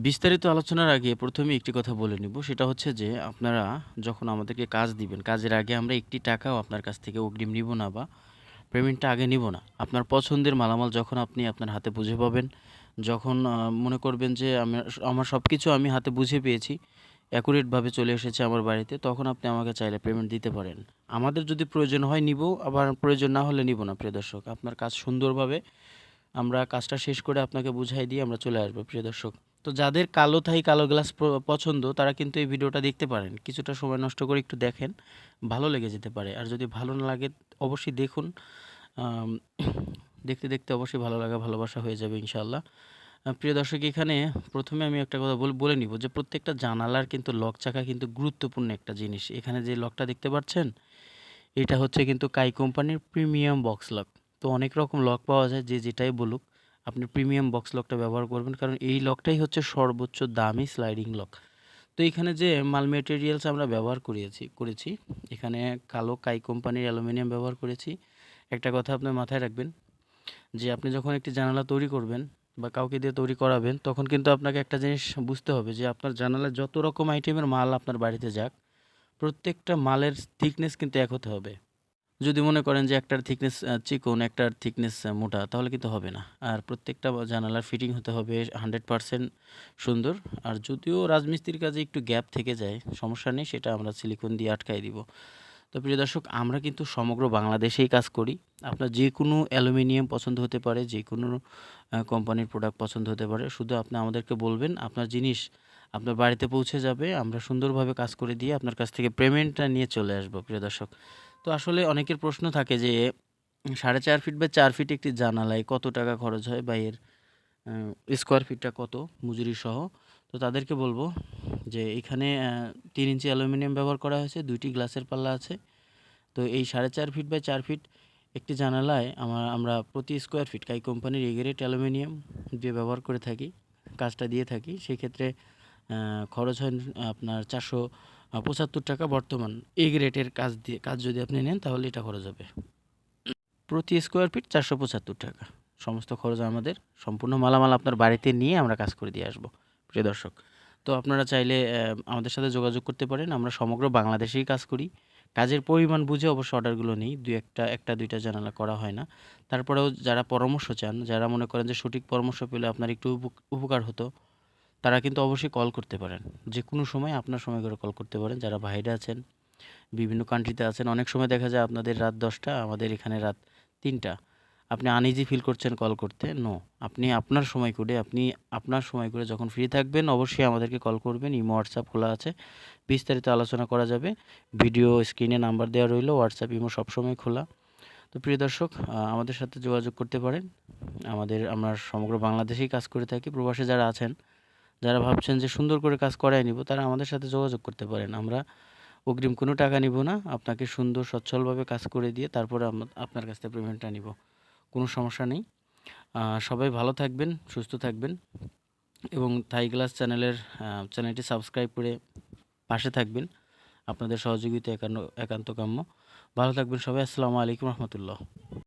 বিস্তারিত আলোচনার আগে ১ম এ একটি কথা বলে নিব। সেটা হচ্ছে যে আপনারা যখন আমাদেরকে কাজ দিবেন, কাজের আগে আমরা একটি টাকাও আপনার কাছ থেকে অগ্রিম নিব না বা পেমেন্টটা আগে নিব না। আপনার পছন্দের মালামাল যখন আপনি আপনার হাতে বুঝে পাবেন, যখন মনে করবেন যে আমার সবকিছু আমি হাতে বুঝে পেয়েছি, অ্যাকুরেটভাবে চলে এসেছে আমার বাড়িতে, তখন আপনি আমাকে চাইলে পেমেন্ট দিতে পারেন। আমাদের যদি প্রয়োজন হয় নিব, আবার প্রয়োজন না হলে নিব না প্রিয় দর্শক। আপনার কাজ সুন্দরভাবে আমরা কাজটা শেষ করে আপনাকে বুঝাই দিয়ে আমরা চলে আসবো প্রিয় দর্শক। তো যাদের কালো থাই কালো গ্লাস পছন্দ তারা কিন্তু এই ভিডিওটা দেখতে পারেন। কিছুটা সময় নষ্ট করে একটু দেখেন, ভালো লেগে যেতে পারে। আর যদি ভালো না লাগে অবশ্যই দেখুন। আম দেখতে, দেখতে অবশ্যই ভালো লাগা ভালোবাসা হয়ে যাবে ইনশাআল্লাহ। প্রিয় দর্শক এখানে ১ম এ আমি একটা কথা বলে নিব যে প্রত্যেকটা জানালার কিন্তু লক চাকা কিন্তু গুরুত্বপূর্ণ একটা জিনিস। এখানে যে লকটা দেখতে পাচ্ছেন, এটা হচ্ছে কিন্তু কাই কোম্পানির প্রিমিয়াম বক্স লক। তো অনেক রকম লক পাওয়া যায়, যে যেটাই বলুক আপনি প্রিমিয়াম বক্স লকটা ব্যবহার করবেন, কারণ এই লকটাই হচ্ছে সর্বোচ্চ দামি স্লাইডিং লক। তো এখানে যে মাল মেটেরিয়ালস আমরা ব্যবহার করেছি এখানে কালো কাই কোম্পানির অ্যালুমিনিয়াম ব্যবহার করেছি। একটা কথা আপনার মাথায় রাখবেন যে আপনি যখন একটি জানালা তৈরি করবেন বা কাউকে দিয়ে তৈরি করাবেন, তখন কিন্তু আপনাকে একটা জিনিস বুঝতে হবে যে আপনার জানালায় যত রকম আইটেমের মাল আপনার বাড়িতে যাক, প্রত্যেকটা মালের থিকনেস কিন্তু এক হতে হবে। যদি মনে করেন যে একটার থিকনেস চিকন, একটার থিকনেস মোটা, তাহলে কিন্তু হবে না। আর প্রত্যেকটা জানালার ফিটিং হতে হবে 100% সুন্দর। আর যদিও রাজমিস্ত্রির কাজে একটু গ্যাপ থেকে যায়, সমস্যা নেই, সেটা আমরা সিলিকন দিয়ে আটকাই দিব। তো প্রিয় দর্শক, আমরা কিন্তু সমগ্র বাংলাদেশেই কাজ করি। আপনার যেকোনো অ্যালুমিনিয়াম পছন্দ হতে পারে, যেকোনো কোম্পানির প্রোডাক্ট পছন্দ হতে পারে। শুধু আপনি আমাদেরকে বলবেন, আপনার জিনিস আপনার বাড়িতে পৌঁছে যাবে। আমরা সুন্দরভাবে কাজ করে দিয়ে আপনার কাছ থেকে পেমেন্টটা নিয়ে চলে আসবো প্রিয় দর্শক। তো আসলে অনেকের প্রশ্ন থাকে যে 4.5 ফিট বাই 4 ফিট একটি জানালায় কত টাকা খরচ হয় বা এর স্কোয়ার ফিটটা কত মজুরি সহ? তো তাদেরকে বলব যে এখানে 3 ইঞ্চি অ্যালুমিনিয়াম ব্যবহার করা হয়েছে, 2টি গ্লাসের পাল্লা আছে। তো এই 4.5 ফিট বাই 4 ফিট একটি জানালায় আমরা প্রতি স্কোয়ার ফিট কাই কোম্পানির এ গ্রেড অ্যালুমিনিয়াম দিয়ে ব্যবহার করে থাকি, কাজটা দিয়ে থাকি। সেক্ষেত্রে খরচ হয় আপনার 475 টাকা বর্তমান। এ গ্রেডের কাজ যদি আপনি নেন তাহলে এটা খরচ হবে প্রতি স্কোয়ার ফিট 475 টাকা। সমস্ত খরচ আমাদের, সম্পূর্ণ মালামাল আপনার বাড়িতে নিয়ে আমরা কাজ করে দিয়ে আসবো প্রিয় দর্শক। তো আপনারা চাইলে আমাদের সাথে যোগাযোগ করতে পারেন। আমরা সমগ্র বাংলাদেশেই কাজ করি। কাজের পরিমাণ বুঝে অবশ্য অর্ডারগুলো নিই। 1টা 2টা জানালা করা হয় না। তারপরেও যারা পরামর্শ চান, যারা মনে করেন যে সঠিক পরামর্শ পেলে আপনার একটু উপকার হতো, তারা কিন্তু অবশ্যই কল করতে পারেন। যেকোনো সময় আপনার সময় করে কল করতে পারেন। যারা বাইরে আছেন, বিভিন্ন কান্ট্রিতে আছেন, অনেক সময় দেখা যায় আপনাদের রাত 10টা, আমাদের এখানে রাত 3টা। আপনি আনইজি ফিল করছেন কল করতে। নো, আপনি আপনার সময় করে যখন ফ্রি থাকবেন অবশ্যই আমাদেরকে কল করবেন। ইমো, হোয়াটসঅ্যাপ খোলা আছে। বিস্তারিত আলোচনা করা যাবে। ভিডিও স্ক্রিনে নাম্বার দেওয়া রইলো। হোয়াটসঅ্যাপ, ইমো সবসময় খোলা। তো প্রিয় দর্শক, আমাদের সাথে যোগাযোগ করতে পারেন। আমরা সমগ্র বাংলাদেশেই কাজ করে থাকি। প্রবাসে যারা আছেন, যারা ভাবছেন যে সুন্দর করে কাজ করায় নিব, তারা আমাদের সাথে যোগাযোগ করতে পারেন। আমরা অগ্রিম কোনো টাকা নিব না। আপনাকে সুন্দর সচ্ছলভাবে কাজ করে দিয়ে তারপরে আপনার কাছ থেকে পেমেন্টটা নিব। কোনো সমস্যা নেই। সবাই ভালো থাকবেন, সুস্থ থাকবেন এবং থাই গ্লাস চ্যানেলটি সাবস্ক্রাইব করে পাশে থাকবেন। আপনাদের সহযোগিতা একান্ত কাম্য। ভালো থাকবেন সবাই। আসসালামু আলাইকুম রহমতুল্লাহ।